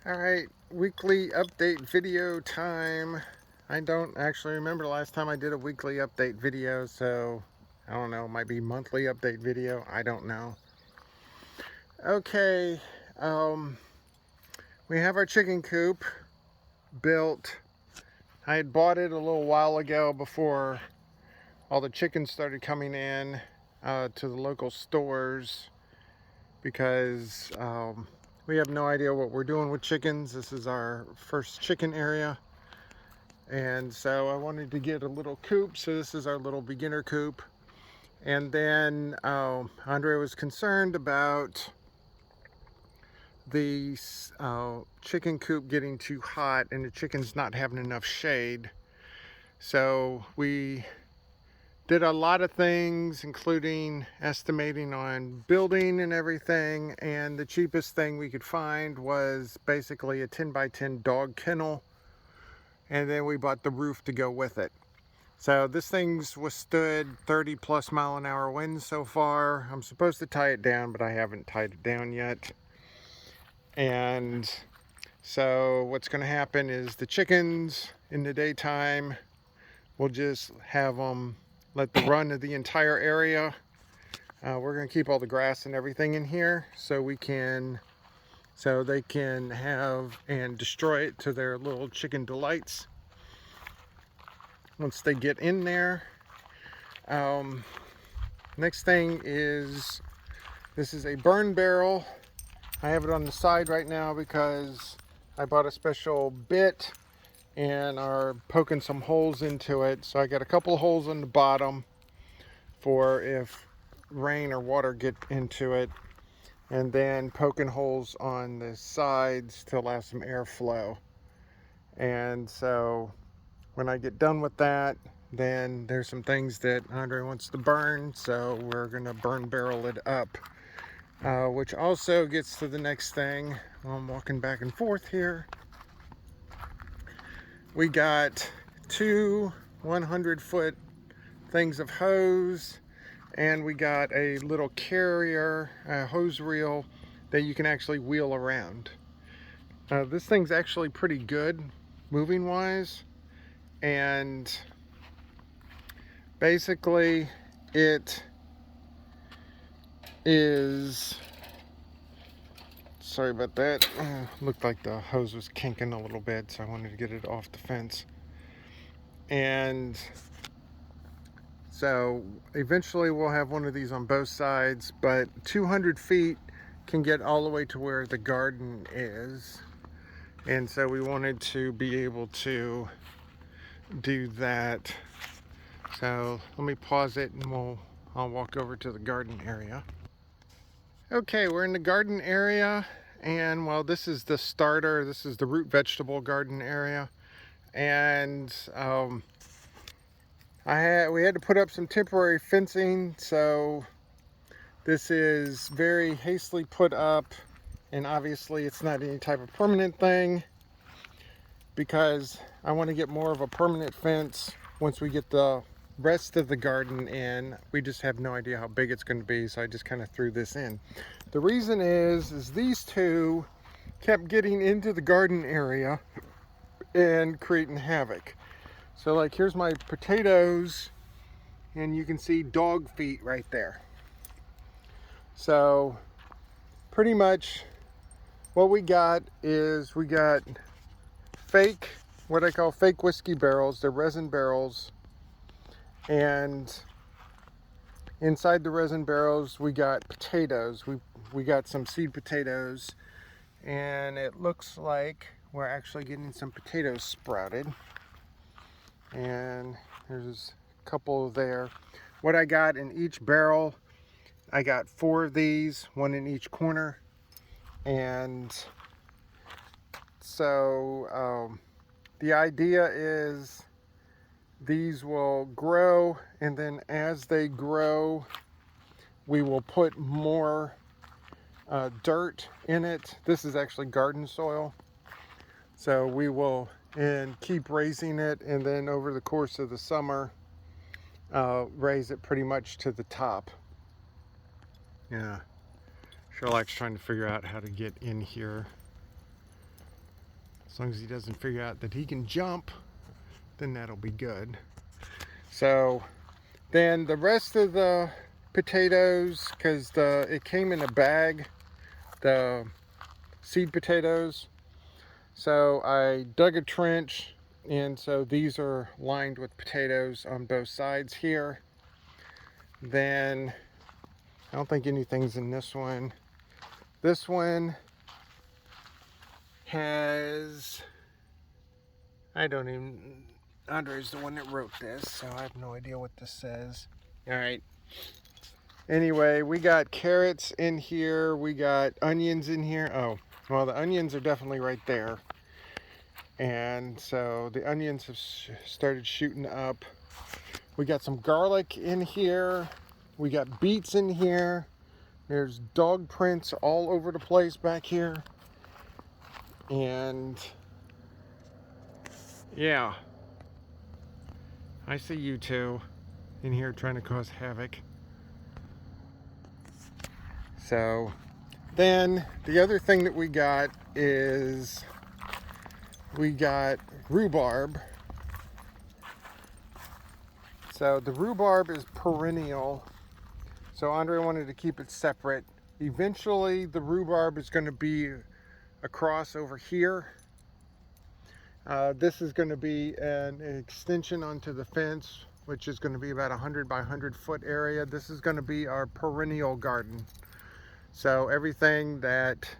Alright, weekly update video time. I don't actually remember the last time I did a weekly update video, so I don't know, it might be monthly update video, I don't know. Okay, we have our chicken coop built. I had bought it a little while ago before all the chickens started coming in to the local stores because we have no idea what we're doing with chickens. This is our first chicken area. And so I wanted to get a little coop. So this is our little beginner coop. And then Andre was concerned about the chicken coop getting too hot and the chickens not having enough shade. So we did a lot of things, including estimating on building and everything. And the cheapest thing we could find was basically a 10 by 10 dog kennel. And then we bought the roof to go with it. So this thing's withstood 30+ mile-an-hour winds so far. I'm supposed to tie it down, but I haven't tied it down yet. And so what's going to happen is the chickens in the daytime, we'll just have them let the run of the entire area. We're going to keep all the grass and everything in here so they can have and destroy it to their little chicken delights once they get in there. Next thing is, this is a burn barrel. I have it on the side right now because I bought a special bit and are poking some holes into it. So I got a couple of holes on the bottom for if rain or water get into it, and then poking holes on the sides to allow some airflow. And so when I get done with that, then there's some things that Andre wants to burn, so we're gonna burn barrel it up. Which also gets to the next thing. While I'm walking back and forth here, we got two 100-foot things of hose, and we got a little carrier hose reel that you can actually wheel around. This thing's actually pretty good moving wise, and basically it is, sorry about that, looked like the hose was kinking a little bit, so I wanted to get it off the fence. And so eventually we'll have one of these on both sides, but 200 feet can get all the way to where the garden is. And so we wanted to be able to do that. So let me pause it and I'll walk over to the garden area. Okay, we're in the garden area, and well, this is the starter. This is the root vegetable garden area. And we had to put up some temporary fencing, so this is very hastily put up, and obviously it's not any type of permanent thing because I want to get more of a permanent fence once we get the rest of the garden in. We just have no idea how big it's going to be, so I just kind of threw this in. The reason is these two kept getting into the garden area and creating havoc. So like, here's my potatoes, and you can see dog feet right there. So pretty much what we got is we got fake, what I call fake whiskey barrels. They're resin barrels, and inside the resin barrels we got potatoes. We got some seed potatoes, and it looks like we're actually getting some potatoes sprouted, and there's a couple there. What I got in each barrel, I got 4 of these, one in each corner. And so the idea is these will grow, and then as they grow we will put more dirt in it. This is actually garden soil, so we will keep raising it, and then over the course of the summer raise it pretty much to the top. Yeah, Sherlock's trying to figure out how to get in here. As long as he doesn't figure out that he can jump, then that'll be good. So then the rest of the potatoes, because it came in a bag, the seed potatoes, so I dug a trench, and so these are lined with potatoes on both sides here. Then I don't think anything's in this one. This one has, I don't even, Andre's the one that wrote this, so I have no idea what this says. All right. Anyway, we got carrots in here. We got onions in here. Oh, well, the onions are definitely right there. And so the onions have started shooting up. We got some garlic in here. We got beets in here. There's dog prints all over the place back here. And yeah, I see you two in here trying to cause havoc. So then the other thing that we got is we got rhubarb. So the rhubarb is perennial. So Andre wanted to keep it separate. Eventually the rhubarb is going to be across over here. This is going to be an extension onto the fence, which is going to be about 100 by 100 foot area. This is going to be our perennial garden. So everything that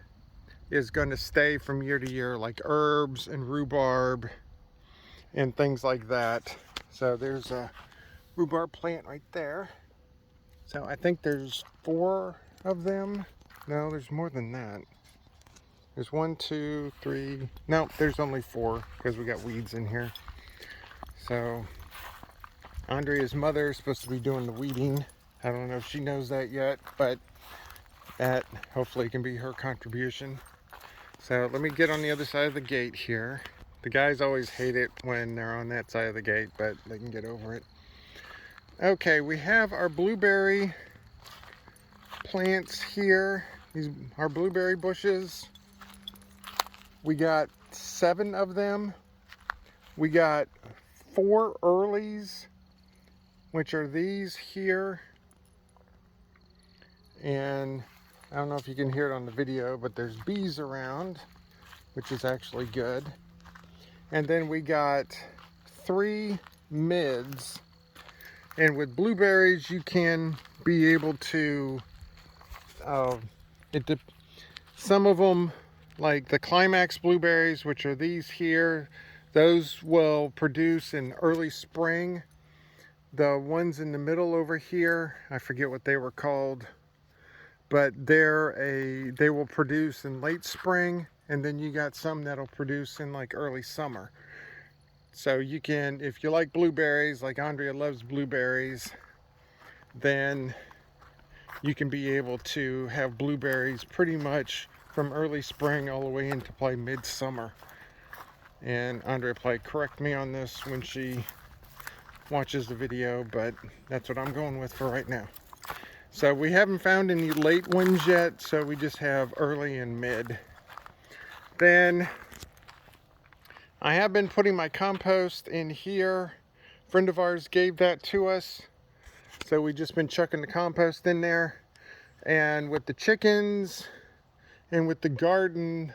is going to stay from year to year, like herbs and rhubarb and things like that. So there's a rhubarb plant right there. So I think there's 4 of them. No, there's more than that. There's 1, 2, 3. No, there's only 4 because we got weeds in here. So Andrea's mother is supposed to be doing the weeding. I don't know if she knows that yet, but that hopefully can be her contribution. So let me get on the other side of the gate here. The guys always hate it when they're on that side of the gate, but they can get over it. Okay, we have our blueberry plants here. These are blueberry bushes. We got 7 of them. We got 4 earlies, which are these here. And I don't know if you can hear it on the video, but there's bees around, which is actually good. And then we got 3 mids. And with blueberries, you can be able to, some of them, like the climax blueberries, which are these here, those will produce in early spring. The ones in the middle over here, I forget what they were called, but they will produce in late spring, and then you got some that'll produce in like early summer. So you can, if you like blueberries, like Andrea loves blueberries, then you can be able to have blueberries pretty much from early spring all the way into probably midsummer. And Andrea probably correct me on this when she watches the video, but that's what I'm going with for right now. So we haven't found any late ones yet, so we just have early and mid. Then I have been putting my compost in here. A friend of ours gave that to us, so we've just been chucking the compost in there. And with the chickens and with the garden,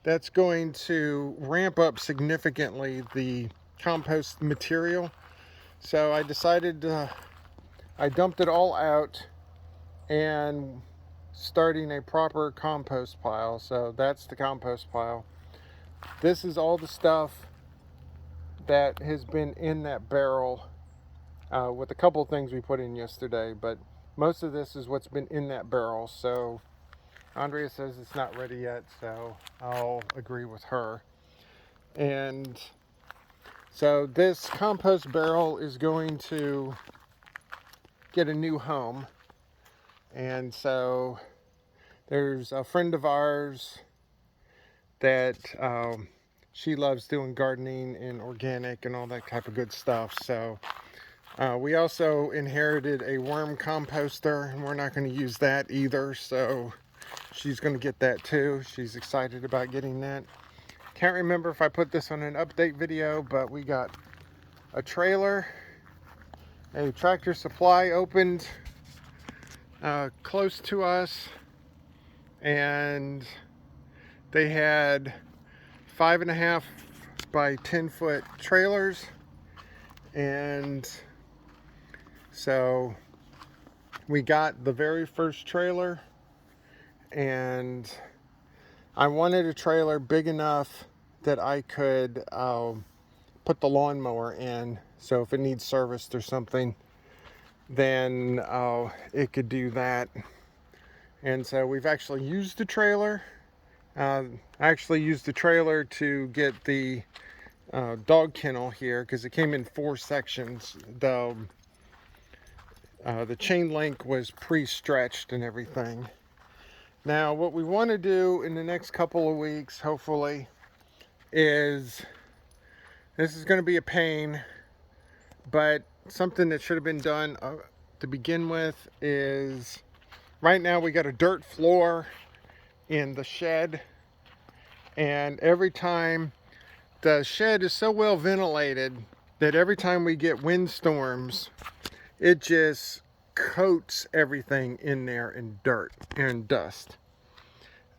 that's going to ramp up significantly the compost material. So I decided I dumped it all out and starting a proper compost pile. So that's the compost pile. This is all the stuff that has been in that barrel, with a couple things we put in yesterday, but most of this is what's been in that barrel. So Andrea says it's not ready yet, so I'll agree with her. And so this compost barrel is going to get a new home. And so there's a friend of ours that she loves doing gardening and organic and all that type of good stuff. So we also inherited a worm composter, and we're not going to use that either. So she's going to get that too. She's excited about getting that. Can't remember if I put this on an update video, but we got a trailer. A Tractor Supply opened close to us, and they had 5.5 by 10 foot trailers. And so we got the very first trailer, and I wanted a trailer big enough that I could put the lawnmower in, so if it needs serviced or something, then it could do that. And so we've actually used the trailer. I actually used the trailer to get the dog kennel here, because it came in 4 sections. The chain link was pre-stretched and everything. Now what we want to do in the next couple of weeks, hopefully, is, this is going to be a pain, but something that should have been done to begin with is, right now we got a dirt floor in the shed, and every time, the shed is so well ventilated that every time we get windstorms, it just coats everything in there in dirt and dust,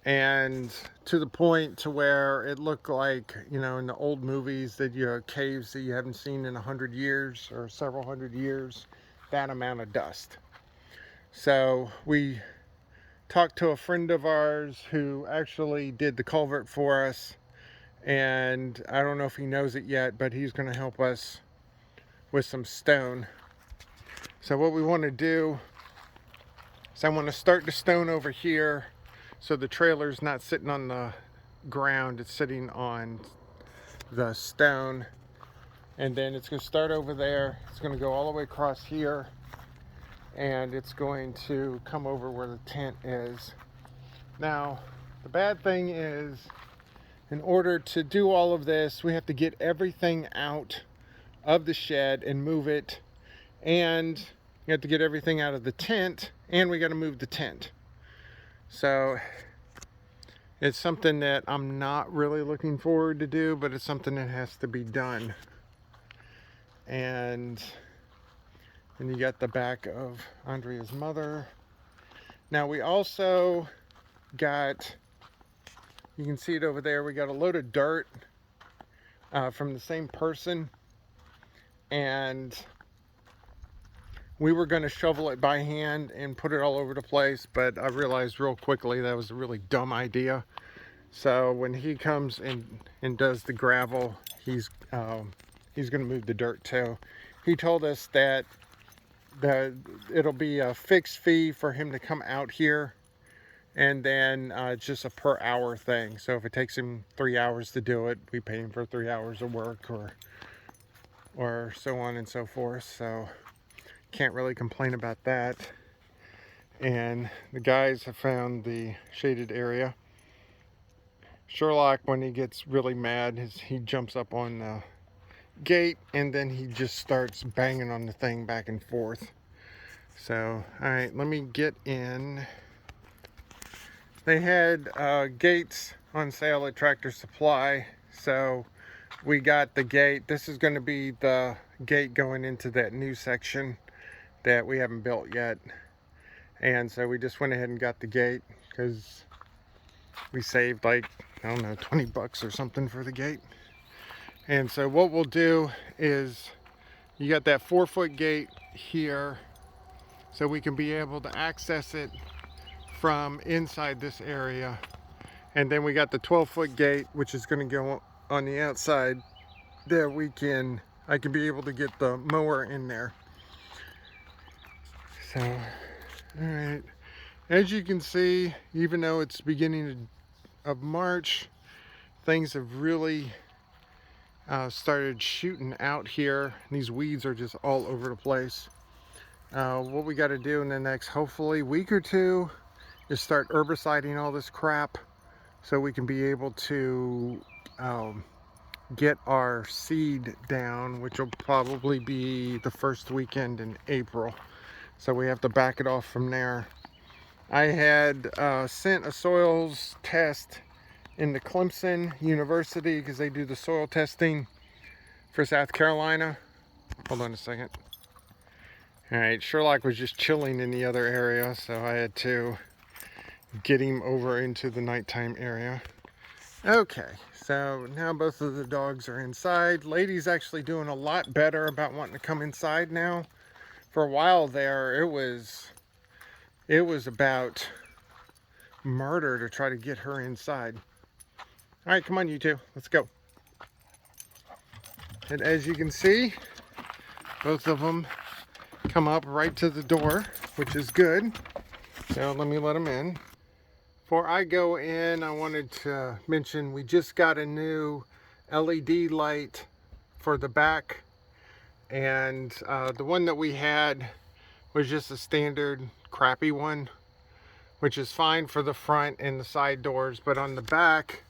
and to the point to where it looked like, you know, in the old movies, that you have caves that you haven't seen in 100 years or several hundred years, that amount of dust. So we talked to a friend of ours who actually did the culvert for us, and I don't know if he knows it yet, but he's going to help us with some stone. So what we want to do is, I want to start the stone over here, so the trailer's not sitting on the ground, it's sitting on the stone. And then it's going to start over there, it's going to go all the way across here, and it's going to come over where the tent is. Now, the bad thing is, in order to do all of this, we have to get everything out of the shed and move it, and you have to get everything out of the tent, and we got to move the tent. So it's something that I'm not really looking forward to do, but it's something that has to be done. And you got the back of Andrea's mother. Now we also got, you can see it over there, we got a load of dirt from the same person, and we were going to shovel it by hand and put it all over the place, but I realized real quickly that was a really dumb idea. So when he comes and does the gravel, he's going to move the dirt too. He told us that it'll be a fixed fee for him to come out here, and then it's just a per hour thing. So if it takes him 3 hours to do it, we pay him for 3 hours of work, or so on and so forth. So can't really complain about that. And the guys have found the shaded area. Sherlock, when he gets really mad, he jumps up on the gate, and then he just starts banging on the thing back and forth. So, alright, let me get in. They had gates on sale at Tractor Supply, so we got the gate. This is going to be the gate going into that new section that we haven't built yet. And so we just went ahead and got the gate, because we saved like, I don't know, 20 bucks or something for the gate. And so what we'll do is, you got that 4-foot gate here, so we can be able to access it from inside this area. And then we got the 12-foot gate, which is going to go on the outside, that I can be able to get the mower in there. So, all right. As you can see, even though it's beginning of March, things have really started shooting out here. These weeds are just all over the place. What we got to do in the next, hopefully, week or two is start herbiciding all this crap, so we can be able to get our seed down, which will probably be the first weekend in April. So we have to back it off from there. I had sent a soils test into Clemson University because they do the soil testing for South Carolina. Hold on a second. All right, Sherlock was just chilling in the other area, so I had to get him over into the nighttime area. Okay, so now both of the dogs are inside. Lady's actually doing a lot better about wanting to come inside now. For a while there, it was about murder to try to get her inside. All right, come on, you two, let's go. And as you can see, both of them come up right to the door, which is good. So let me let them in. Before I go in, I wanted to mention we just got a new LED light for the back, and the one that we had was just a standard crappy one, which is fine for the front and the side doors, but on the back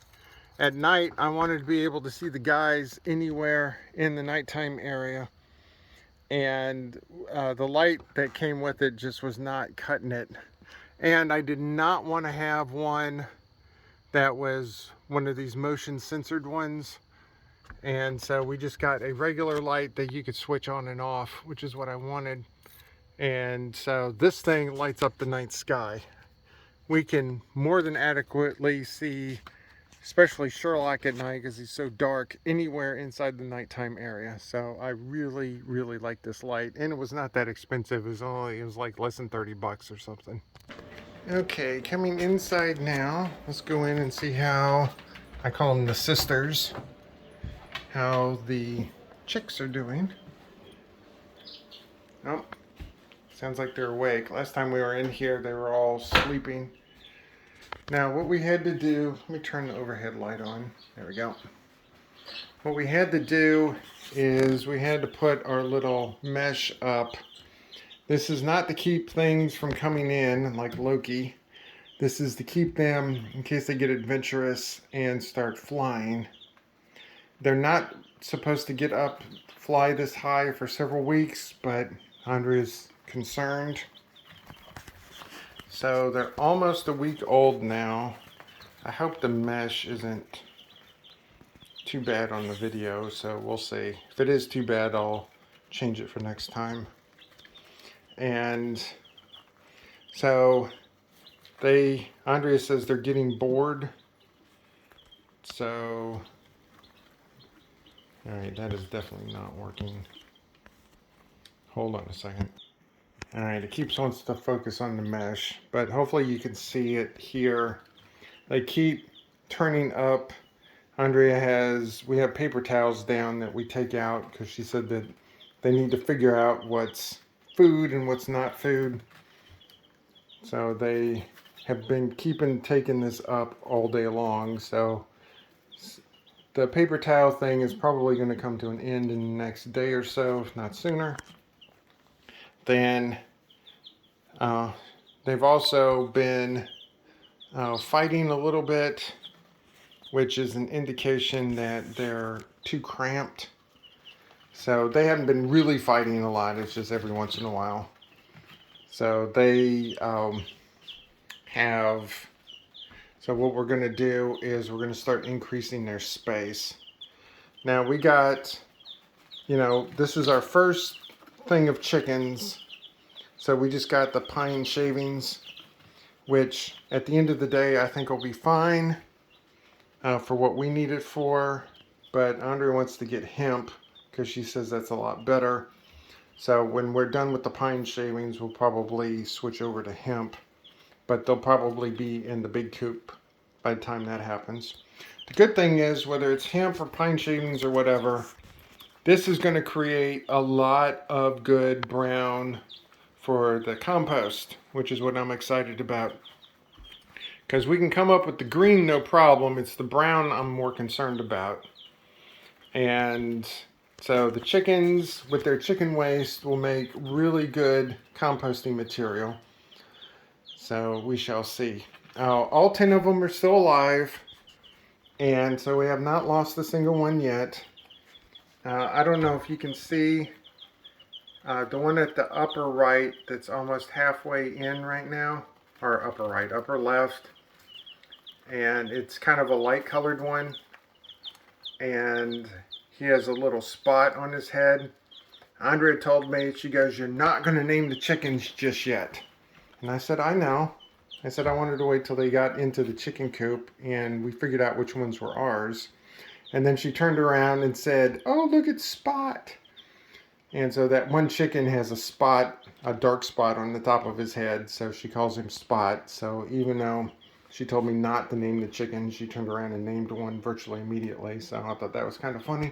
at night I wanted to be able to see the guys anywhere in the nighttime area, and the light that came with it just was not cutting it. And I did not want to have one that was one of these motion censored ones. And so we just got a regular light that you could switch on and off, which is what I wanted. And so this thing lights up the night sky. We can more than adequately see, especially Sherlock at night because he's so dark, anywhere inside the nighttime area. So I really, really like this light. And it was not that expensive. It was like less than 30 bucks or something. Okay, coming inside now. Let's go in and see how, I call them the sisters, how the chicks are doing. Oh, sounds like they're awake. Last time we were in here, they were all sleeping. Now, what we had to do, let me turn the overhead light on. There we go. What we had to do is we had to put our little mesh up. This is not to keep things from coming in like Loki. This is to keep them in case they get adventurous and start flying. They're not supposed to get up, fly this high for several weeks, but Andrea's concerned. So they're almost a week old now. I hope the mesh isn't too bad on the video, so we'll see. If it is too bad, I'll change it for next time. And so Andrea says they're getting bored. So, all right, that is definitely not working. Hold on a second. All right, it keeps wants to focus on the mesh, but hopefully you can see it here. They keep turning up. We have paper towels down that we take out because she said that they need to figure out what's food and what's not food. So they have been taking this up all day long. So the paper towel thing is probably going to come to an end in the next day or so, if not sooner. Then they've also been fighting a little bit, which is an indication that they're too cramped. So they haven't been really fighting a lot. It's just every once in a while. So they so what we're going to do is we're going to start increasing their space. Now we got, this was our first thing of chickens. So we just got the pine shavings, which at the end of the day, I think will be fine for what we need it for. But Andrea wants to get hemp because she says that's a lot better. So when we're done with the pine shavings, we'll probably switch over to hemp. But they'll probably be in the big coop by the time that happens. The good thing is, whether it's hemp or pine shavings or whatever, this is going to create a lot of good brown for the compost, which is what I'm excited about. Because we can come up with the green, no problem. It's the brown I'm more concerned about. And so the chickens, with their chicken waste, will make really good composting material. So we shall see. All 10 of them are still alive, and so we have not lost a single one yet. I don't know if you can see the one at the upper right that's almost halfway in right now, or upper right, upper left. and it's kind of a light colored one, and he has a little spot on his head. Andrea told me, she goes, "You're not going to name the chickens just yet." And I said, "I know." I said I wanted to wait till they got into the chicken coop and we figured out which ones were ours. And then she turned around and said, "Oh, look at Spot." And so that one chicken has a spot, a dark spot on the top of his head, so she calls him Spot. So even though she told me not to name the chicken, she turned around and named one virtually immediately. So I thought that was kind of funny.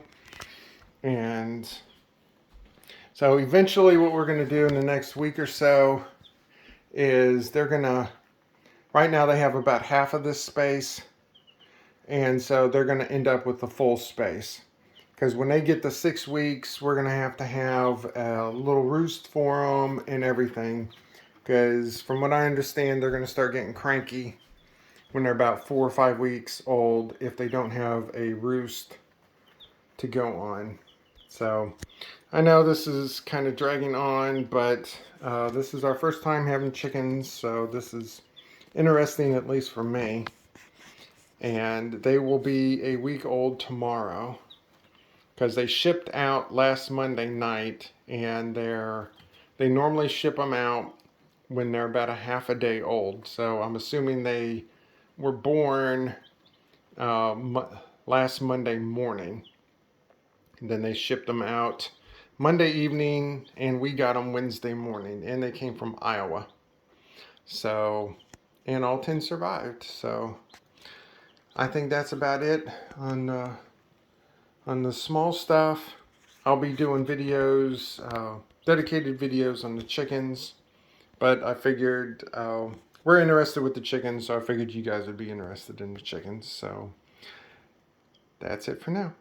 And so eventually what we're going to do in the next week or so is they're going to, right now they have about half of this space, and so they're going to end up with the full space. Because when they get to 6 weeks, we're going to have a little roost for them and everything. Because from what I understand, they're going to start getting cranky when they're about 4 or 5 weeks old if they don't have a roost to go on. So I know this is kind of dragging on, but this is our first time having chickens, so this is interesting, at least for me. And they will be a week old tomorrow, because they shipped out last Monday night, and they normally ship them out when they're about a half a day old. So I'm assuming they were born last Monday morning. And then they shipped them out Monday evening, and we got them Wednesday morning, and they came from Iowa. So, and all 10 survived. So I think that's about it on the small stuff. I'll be doing videos, dedicated videos on the chickens, but I figured we're interested with the chickens, so I figured you guys would be interested in the chickens. So that's it for now.